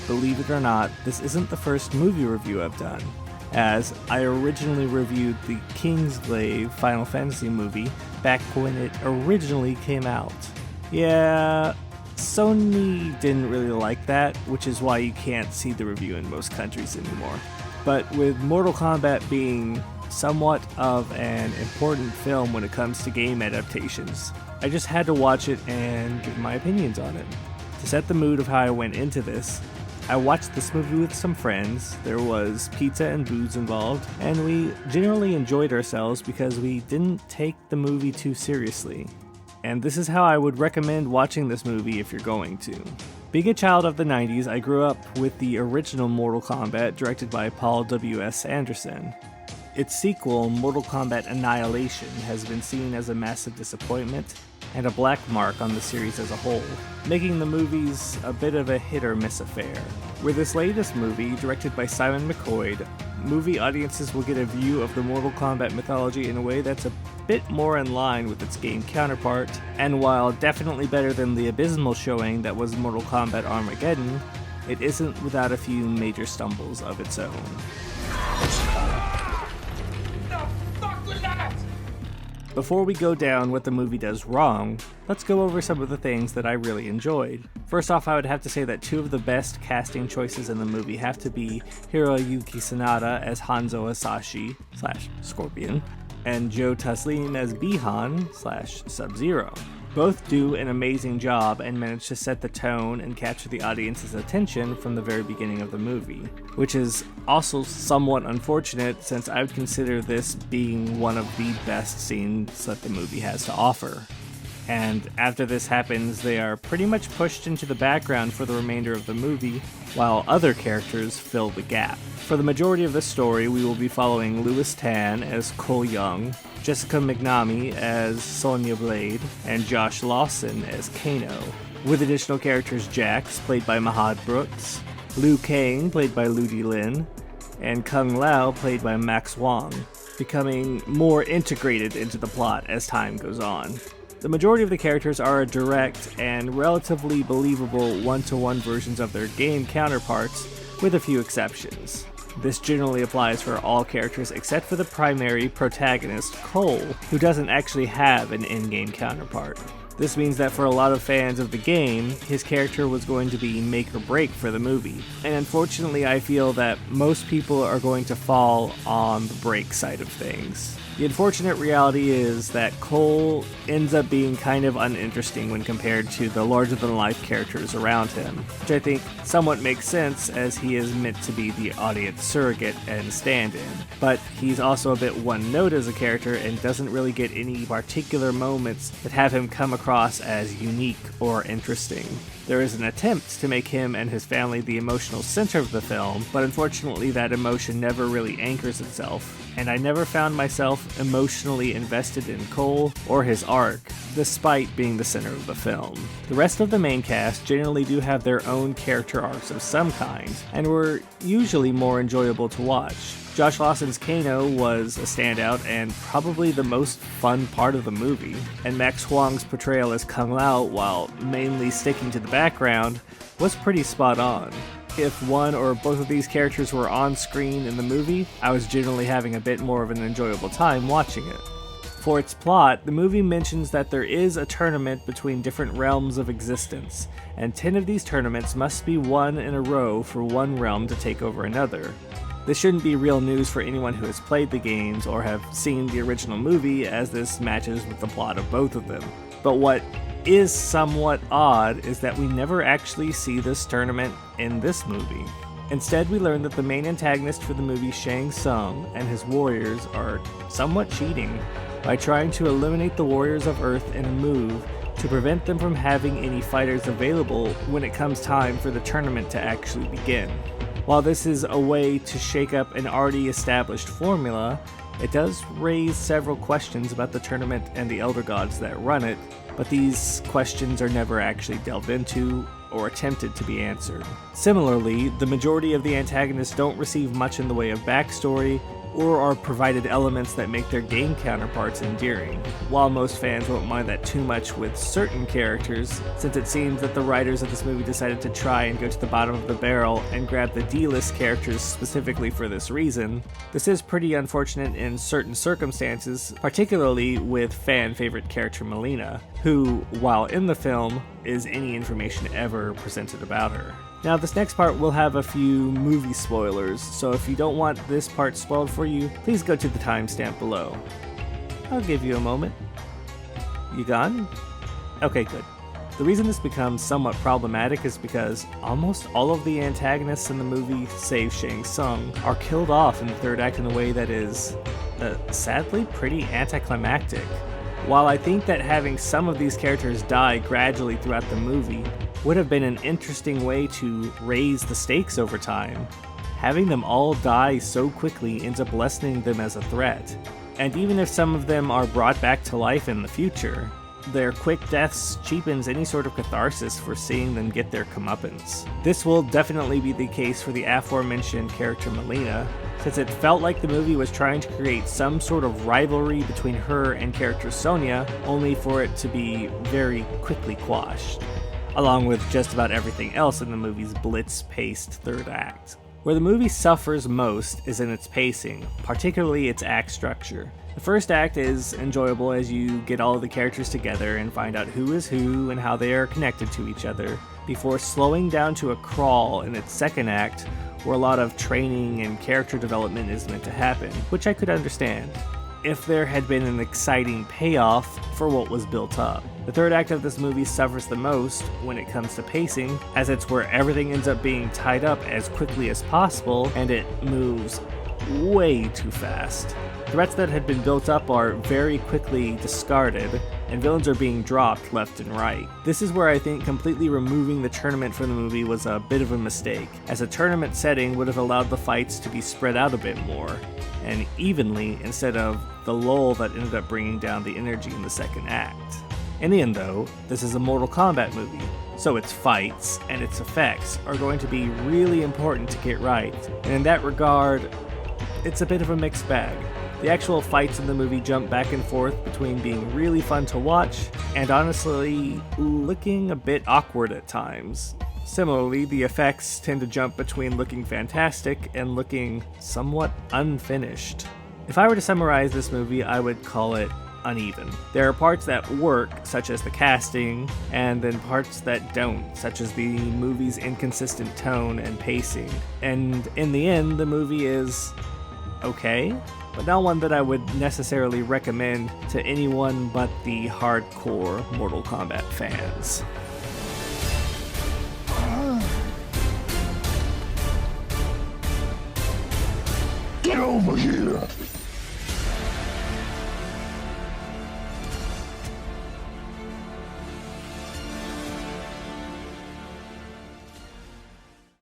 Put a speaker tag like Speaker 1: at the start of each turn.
Speaker 1: believe it or not, this isn't the first movie review I've done, as I originally reviewed the Kingsglaive Final Fantasy movie back when it originally came out. Yeah, Sony didn't really like that, which is why you can't see the review in most countries anymore. But with Mortal Kombat being somewhat of an important film when it comes to game adaptations, I just had to watch it and give my opinions on it. To set the mood of how I went into this, I watched this movie with some friends, there was pizza and booze involved, and we generally enjoyed ourselves because we didn't take the movie too seriously. And this is how I would recommend watching this movie if you're going to. Being a child of the 90s, I grew up with the original Mortal Kombat directed by Paul W.S. Anderson. Its sequel, Mortal Kombat Annihilation, has been seen as a massive disappointment and a black mark on the series as a whole, making the movies a bit of a hit-or-miss affair. With this latest movie, directed by Simon McCoy, movie audiences will get a view of the Mortal Kombat mythology in a way that's a bit more in line with its game counterpart, and while definitely better than the abysmal showing that was Mortal Kombat Armageddon, it isn't without a few major stumbles of its own. Before we go down what the movie does wrong, let's go over some of the things that I really enjoyed. First off, I would have to say that two of the best casting choices in the movie have to be Hiroyuki Sanada as Hanzo Hasashi / Scorpion, and Joe Taslim as Bihan / Sub-Zero. Both do an amazing job and manage to set the tone and capture the audience's attention from the very beginning of the movie, which is also somewhat unfortunate since I would consider this being one of the best scenes that the movie has to offer. And after this happens, they are pretty much pushed into the background for the remainder of the movie, while other characters fill the gap. For the majority of the story, we will be following Louis Tan as Cole Young, Jessica McNamee as Sonya Blade, and Josh Lawson as Kano, with additional characters Jax, played by Mahad Brooks, Liu Kang, played by Ludi Lin, and Kung Lao, played by Max Wong, becoming more integrated into the plot as time goes on. The majority of the characters are direct and relatively believable one-to-one versions of their game counterparts, with a few exceptions. This generally applies for all characters except for the primary protagonist, Cole, who doesn't actually have an in-game counterpart. This means that for a lot of fans of the game, his character was going to be make or break for the movie. And unfortunately, I feel that most people are going to fall on the break side of things. The unfortunate reality is that Cole ends up being kind of uninteresting when compared to the larger-than-life characters around him, which I think somewhat makes sense as he is meant to be the audience surrogate and stand-in. But he's also a bit one-note as a character and doesn't really get any particular moments that have him come across as unique or interesting. There is an attempt to make him and his family the emotional center of the film, but unfortunately that emotion never really anchors itself, and I never found myself emotionally invested in Cole or his arc, despite being the center of the film. The rest of the main cast generally do have their own character arcs of some kind, and were usually more enjoyable to watch. Josh Lawson's Kano was a standout and probably the most fun part of the movie, and Max Huang's portrayal as Kung Lao, while mainly sticking to the background, was pretty spot on. If one or both of these characters were on screen in the movie, I was generally having a bit more of an enjoyable time watching it. For its plot, the movie mentions that there is a tournament between different realms of existence, and 10 of these tournaments must be won in a row for one realm to take over another. This shouldn't be real news for anyone who has played the games or have seen the original movie, as this matches with the plot of both of them. But what is somewhat odd is that we never actually see this tournament in this movie. Instead, we learn that the main antagonist for the movie, Shang Tsung, and his warriors are somewhat cheating by trying to eliminate the warriors of Earth in a move to prevent them from having any fighters available when it comes time for the tournament to actually begin. While this is a way to shake up an already established formula, it does raise several questions about the tournament and the Elder Gods that run it, but these questions are never actually delved into or attempted to be answered. Similarly, the majority of the antagonists don't receive much in the way of backstory, or are provided elements that make their game counterparts endearing. While most fans won't mind that too much with certain characters, since it seems that the writers of this movie decided to try and go to the bottom of the barrel and grab the D-list characters specifically for this reason, this is pretty unfortunate in certain circumstances, particularly with fan favorite character Molina, who, while in the film, is any information ever presented about her. Now, this next part will have a few movie spoilers, so if you don't want this part spoiled for you, please go to the timestamp below. I'll give you a moment. You gone? Okay, good. The reason this becomes somewhat problematic is because almost all of the antagonists in the movie, save Shang Tsung, are killed off in the third act in a way that is, sadly, pretty anticlimactic. While I think that having some of these characters die gradually throughout the movie would have been an interesting way to raise the stakes over time, having them all die so quickly ends up lessening them as a threat. And even if some of them are brought back to life in the future, their quick deaths cheapens any sort of catharsis for seeing them get their comeuppance. This will definitely be the case for the aforementioned character Molina, since it felt like the movie was trying to create some sort of rivalry between her and character Sonya, only for it to be very quickly quashed, along with just about everything else in the movie's blitz-paced third act. Where the movie suffers most is in its pacing, particularly its act structure. The first act is enjoyable as you get all of the characters together and find out who is who and how they are connected to each other, before slowing down to a crawl in its second act, where a lot of training and character development is meant to happen, which I could understand if there had been an exciting payoff for what was built up. The third act of this movie suffers the most when it comes to pacing, as it's where everything ends up being tied up as quickly as possible, and it moves way too fast. Threats that had been built up are very quickly discarded, and villains are being dropped left and right. This is where I think completely removing the tournament from the movie was a bit of a mistake, as a tournament setting would have allowed the fights to be spread out a bit more, and evenly, instead of the lull that ended up bringing down the energy in the second act. In the end though, this is a Mortal Kombat movie, so its fights and its effects are going to be really important to get right, and in that regard, it's a bit of a mixed bag. The actual fights in the movie jump back and forth between being really fun to watch and honestly looking a bit awkward at times. Similarly, the effects tend to jump between looking fantastic and looking somewhat unfinished. If I were to summarize this movie, I would call it uneven. There are parts that work, such as the casting, and then parts that don't, such as the movie's inconsistent tone and pacing. And in the end, the movie is okay, but not one that I would necessarily recommend to anyone but the hardcore Mortal Kombat fans.
Speaker 2: Get over here!